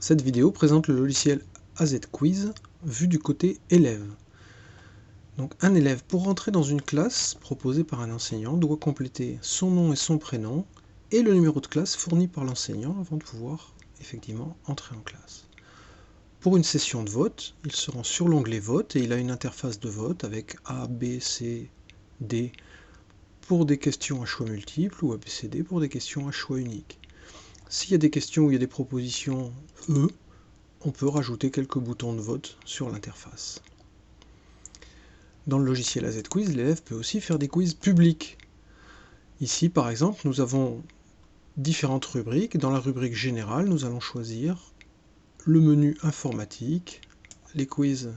Cette vidéo présente le logiciel AZ Quiz vu du côté élève. Donc un élève, pour rentrer dans une classe proposée par un enseignant, doit compléter son nom et son prénom et le numéro de classe fourni par l'enseignant avant de pouvoir effectivement entrer en classe. Pour une session de vote, il se rend sur l'onglet Vote et il a une interface de vote avec A, B, C, D pour des questions à choix multiples ou ABCD pour des questions à choix unique. S'il y a des questions où il y a des propositions E, on peut rajouter quelques boutons de vote sur l'interface. Dans le logiciel AZ Quiz, l'élève peut aussi faire des quiz publics. Ici, par exemple, nous avons différentes rubriques. Dans la rubrique générale, nous allons choisir le menu informatique, les quiz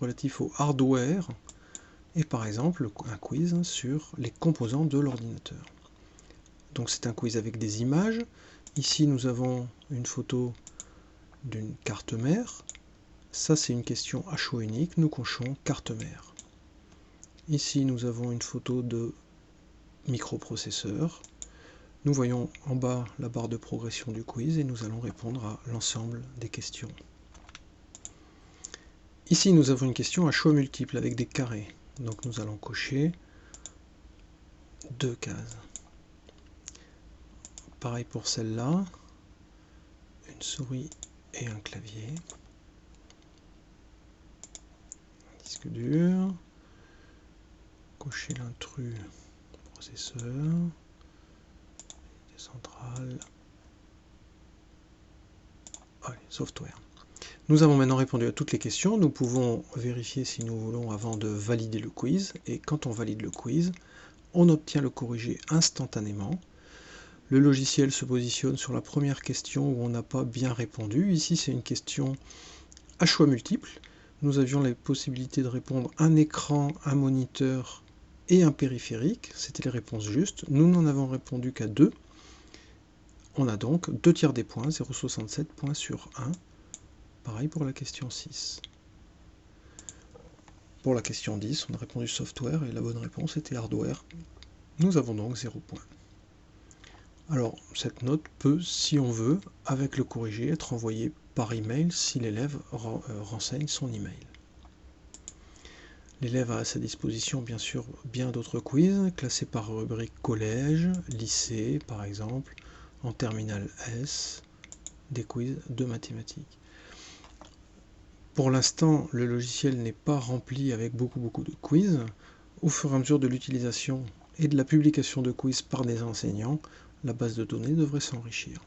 relatifs au hardware et par exemple un quiz sur les composants de l'ordinateur. Donc c'est un quiz avec des images. Ici, nous avons une photo d'une carte mère. Ça, c'est une question à choix unique. Nous cochons carte mère. Ici, nous avons une photo de microprocesseur. Nous voyons en bas la barre de progression du quiz et nous allons répondre à l'ensemble des questions. Ici, nous avons une question à choix multiples avec des carrés. Donc nous allons cocher 2 cases. Pareil pour celle-là, une souris et un clavier, un disque dur, cocher l'intrus processeur, centrale, allez, software. Nous avons maintenant répondu à toutes les questions, nous pouvons vérifier si nous voulons avant de valider le quiz, et quand on valide le quiz, on obtient le corrigé instantanément. Le logiciel se positionne sur la première question où on n'a pas bien répondu. Ici, c'est une question à choix multiples. Nous avions les possibilités de répondre un écran, un moniteur et un périphérique. C'était les réponses justes. Nous n'en avons répondu qu'à 2. On a donc 2 tiers des points, 0,67 points sur 1. Pareil pour la question 6. Pour la question 10, on a répondu software et la bonne réponse était hardware. Nous avons donc 0 points. Alors, cette note peut, si on veut, avec le corrigé, être envoyée par email si l'élève renseigne son email. L'élève a à sa disposition, bien sûr, bien d'autres quiz, classés par rubrique collège, lycée, par exemple, en terminale S, des quiz de mathématiques. Pour l'instant, le logiciel n'est pas rempli avec beaucoup de quiz. Au fur et à mesure de l'utilisation et de la publication de quiz par des enseignants, la base de données devrait s'enrichir.